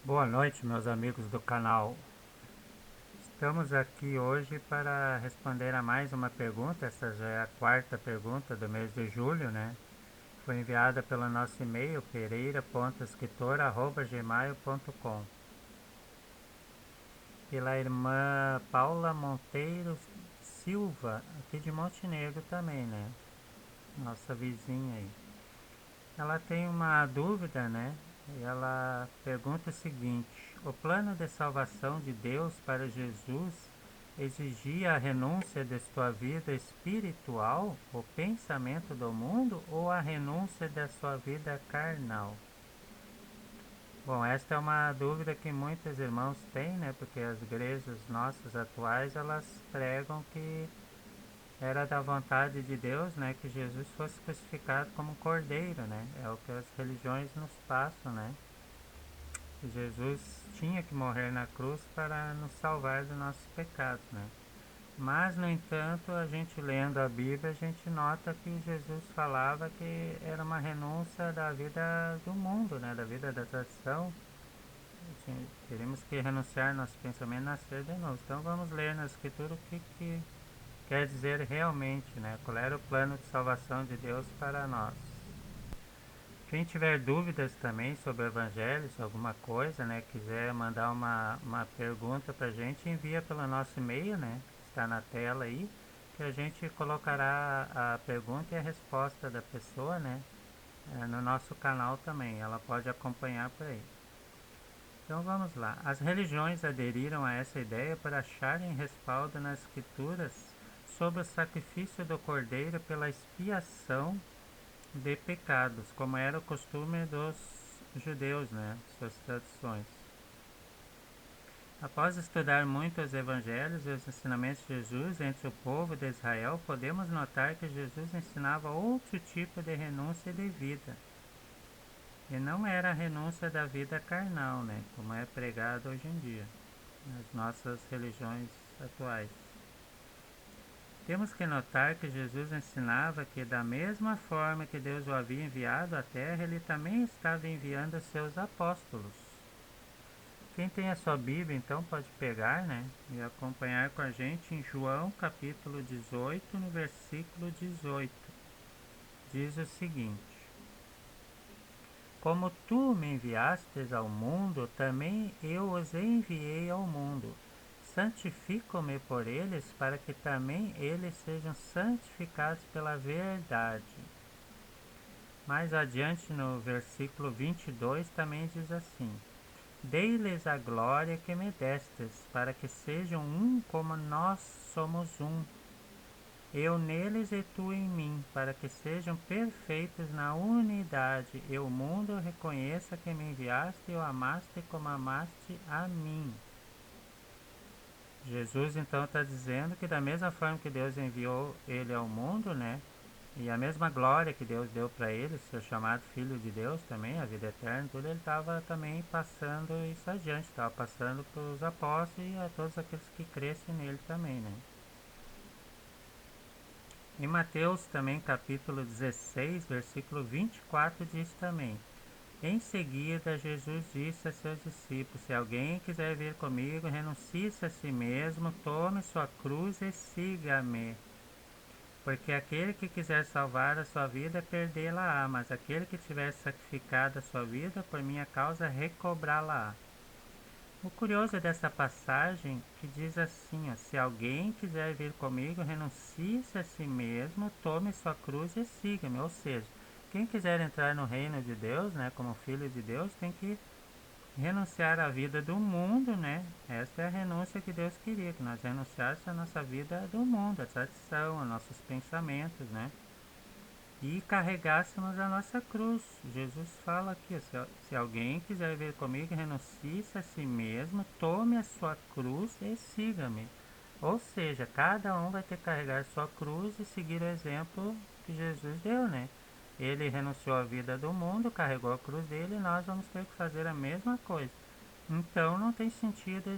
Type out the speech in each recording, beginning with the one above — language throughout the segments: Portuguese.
Boa noite, meus amigos do canal. Estamos aqui hoje para responder a mais uma pergunta. Essa já é a quarta pergunta do mês de julho, né? Foi enviada pelo nosso e-mail pereira.escritor@gmail.com, pela irmã Paula Monteiro Silva, aqui de Montenegro também, né? Nossa vizinha aí. Ela tem uma dúvida, né? E ela pergunta o seguinte: o plano de salvação de Deus para Jesus exigia a renúncia de sua vida espiritual, o pensamento do mundo, ou a renúncia da sua vida carnal? Bom, esta é uma dúvida que muitos irmãos têm, né? Porque as igrejas nossas atuais, elas pregam que era da vontade de Deus, né, que Jesus fosse crucificado como um cordeiro, né? É o que as religiões nos passam, né? Que Jesus tinha que morrer na cruz para nos salvar dos nossos pecados, né? Mas, no entanto, a gente lendo a Bíblia, a gente nota que Jesus falava que era uma renúncia da vida do mundo, né? Da vida da tradição. Teríamos que renunciar nosso pensamento e nascer de novo. Então vamos ler na Escritura o que quer dizer realmente, né? Qual era o plano de salvação de Deus para nós. Quem tiver dúvidas também sobre o Evangelho, sobre alguma coisa, né? Quiser mandar uma pergunta pra gente, envia pelo nosso e-mail, né? Que está na tela aí, que a gente colocará a pergunta e a resposta da pessoa, né? No nosso canal também. Ela pode acompanhar por aí. Então vamos lá. As religiões aderiram a essa ideia por acharem respaldo nas escrituras sobre o sacrifício do cordeiro pela expiação de pecados, como era o costume dos judeus, né? Suas tradições. Após estudar muito os evangelhos e os ensinamentos de Jesus entre o povo de Israel, podemos notar que Jesus ensinava outro tipo de renúncia de vida. E não era a renúncia da vida carnal, né? Como é pregado hoje em dia, nas nossas religiões atuais. Temos que notar que Jesus ensinava que, da mesma forma que Deus o havia enviado à terra, ele também estava enviando seus apóstolos. Quem tem a sua Bíblia, então, pode pegar, né, e acompanhar com a gente em João capítulo 18, no versículo 18. Diz o seguinte: como tu me enviastes ao mundo, também eu os enviei ao mundo. Santifico-me por eles, para que também eles sejam santificados pela verdade. Mais adiante, no versículo 22, também diz assim: dei-lhes a glória que me destes, para que sejam um como nós somos um. Eu neles e tu em mim, para que sejam perfeitos na unidade, e o mundo reconheça que me enviaste e o amaste como amaste a mim. Jesus então está dizendo que da mesma forma que Deus enviou ele ao mundo, né? E a mesma glória que Deus deu para ele, ser chamado Filho de Deus também, a vida eterna, tudo, ele estava também passando isso adiante, estava passando para os apóstolos e a todos aqueles que crescem nele também, né? Em Mateus também, capítulo 16, versículo 24, diz também: em seguida, Jesus disse a seus discípulos: se alguém quiser vir comigo, renuncie-se a si mesmo, tome sua cruz e siga-me. Porque aquele que quiser salvar a sua vida, perdê-la-á, mas aquele que tiver sacrificado a sua vida por minha causa, recobrá-la-á. O curioso dessa passagem que diz assim: ó, se alguém quiser vir comigo, renuncie-se a si mesmo, tome sua cruz e siga-me. Ou seja, quem quiser entrar no reino de Deus, né, como filho de Deus, tem que renunciar à vida do mundo, né? Essa é a renúncia que Deus queria, que nós renunciássemos à nossa vida do mundo, à tradição, aos nossos pensamentos, né? E carregássemos a nossa cruz. Jesus fala aqui, se alguém quiser vir comigo, renuncie-se a si mesmo, tome a sua cruz e siga-me. Ou seja, cada um vai ter que carregar a sua cruz e seguir o exemplo que Jesus deu, né? Ele renunciou à vida do mundo, carregou a cruz dele e nós vamos ter que fazer a mesma coisa. Então não tem sentido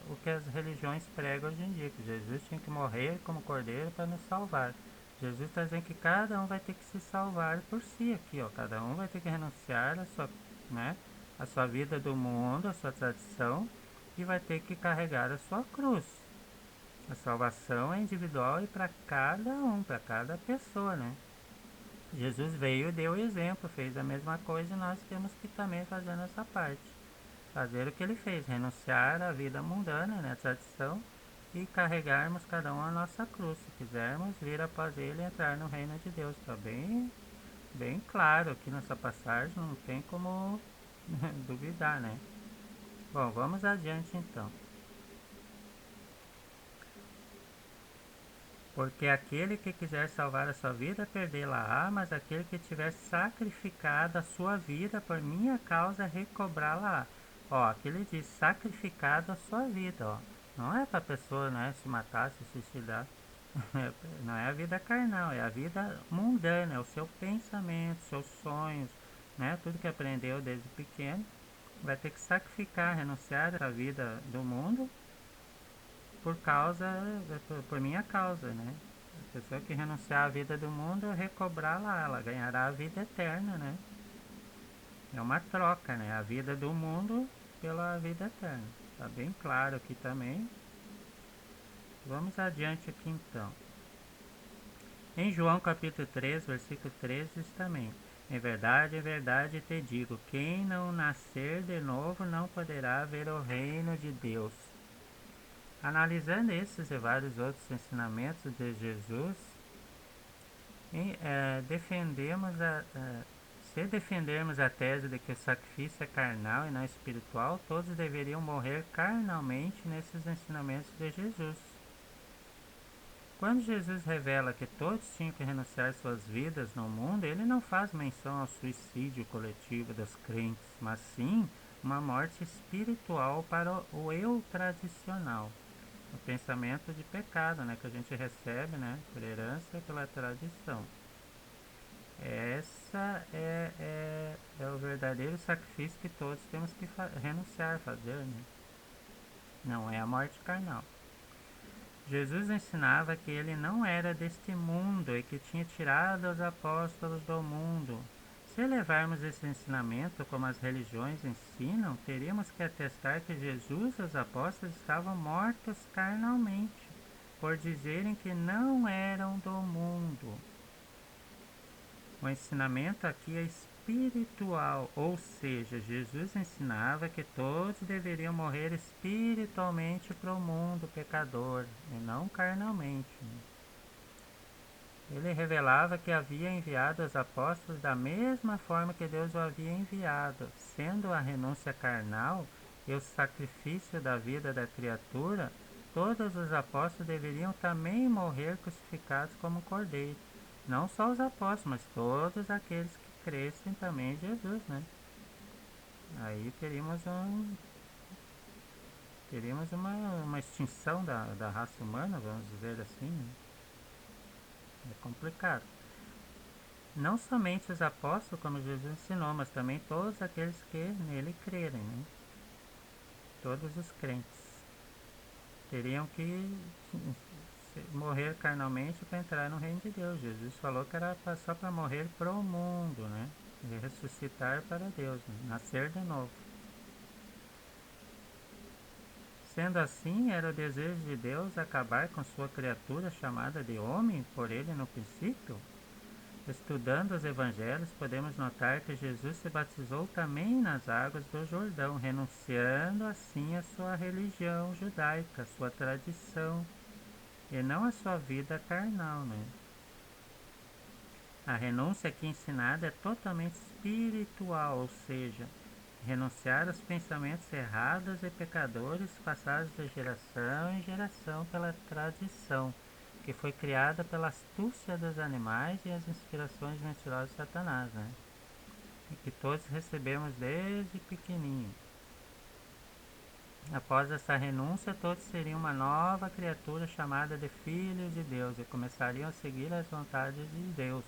o que as religiões pregam hoje em dia, que Jesus tinha que morrer como cordeiro para nos salvar. Jesus está dizendo que cada um vai ter que se salvar por si aqui, ó. Cada um vai ter que renunciar a sua, né? a sua vida do mundo, a sua tradição, e vai ter que carregar a sua cruz. A salvação é individual e para cada um, para cada pessoa, né? Jesus veio e deu o exemplo, fez a mesma coisa e nós temos que também fazer a nossa parte. Fazer o que ele fez, renunciar à vida mundana, né, a tradição, e carregarmos cada um a nossa cruz. Se quisermos vir após ele e entrar no reino de Deus. Está bem claro aqui nessa passagem, não tem como duvidar, né? Bom, vamos adiante então. Porque aquele que quiser salvar a sua vida, perdê-la-á, mas aquele que tiver sacrificado a sua vida por minha causa, recobrá-la-á. Ó, aqui ele diz sacrificado a sua vida, ó. Não é para a pessoa, né, se matar, se suicidar. Não é a vida carnal, é a vida mundana, é o seu pensamento, seus sonhos, né? Tudo que aprendeu desde pequeno. Vai ter que sacrificar, renunciar à vida do mundo por causa, por minha causa, né? A pessoa que renunciar à vida do mundo, recobrá-la, ela ganhará a vida eterna, né? É uma troca, né? A vida do mundo pela vida eterna. Tá bem claro aqui também. Vamos adiante aqui então. Em João capítulo 3, versículo 13 diz também: em verdade te digo, quem não nascer de novo não poderá ver o reino de Deus. Analisando esses e vários outros ensinamentos de Jesus, defendemos se defendermos a tese de que o sacrifício é carnal e não espiritual, todos deveriam morrer carnalmente nesses ensinamentos de Jesus. Quando Jesus revela que todos tinham que renunciar suas vidas no mundo, ele não faz menção ao suicídio coletivo dos crentes, mas sim uma morte espiritual para o eu tradicional. O pensamento de pecado, né, que a gente recebe, né, por herança e pela tradição. Essa é o verdadeiro sacrifício que todos temos que renunciar, fazer, né? Não é a morte carnal. Jesus ensinava que ele não era deste mundo e que tinha tirado os apóstolos do mundo. Se levarmos esse ensinamento como as religiões ensinam, teríamos que atestar que Jesus e os apóstolos estavam mortos carnalmente, por dizerem que não eram do mundo. O ensinamento aqui é espiritual, ou seja, Jesus ensinava que todos deveriam morrer espiritualmente para o mundo pecador, e não carnalmente. Ele revelava que havia enviado os apóstolos da mesma forma que Deus o havia enviado, sendo a renúncia carnal e o sacrifício da vida da criatura, todos os apóstolos deveriam também morrer crucificados como cordeiro. Não só os apóstolos, mas todos aqueles que crescem também em Jesus, né? Aí teríamos uma extinção da raça humana, vamos dizer assim, né? É complicado. Não somente os apóstolos, como Jesus ensinou, mas também todos aqueles que nele crerem, né? Todos os crentes teriam que morrer carnalmente para entrar no reino de Deus. Jesus falou que era só para morrer para o mundo, né? E ressuscitar para Deus, né? Nascer de novo. Sendo assim, era o desejo de Deus acabar com sua criatura chamada de homem por ele no princípio? Estudando os evangelhos, podemos notar que Jesus se batizou também nas águas do Jordão, renunciando assim à sua religião judaica, sua tradição, e não à sua vida carnal, né? A renúncia aqui ensinada é totalmente espiritual, ou seja, renunciar aos pensamentos errados e pecadores passados de geração em geração pela tradição, que foi criada pela astúcia dos animais e as inspirações mentirosas de Satanás, né? E que todos recebemos desde pequenininho. Após essa renúncia, todos seriam uma nova criatura chamada de filhos de Deus e começariam a seguir as vontades de Deus.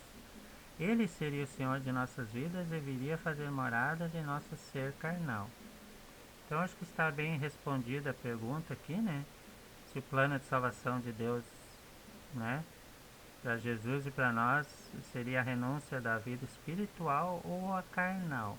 Ele seria o Senhor de nossas vidas e viria fazer morada de nosso ser carnal. Então acho que está bem respondida a pergunta aqui, né? Se o plano de salvação de Deus, né, para Jesus e para nós seria a renúncia da vida espiritual ou a carnal.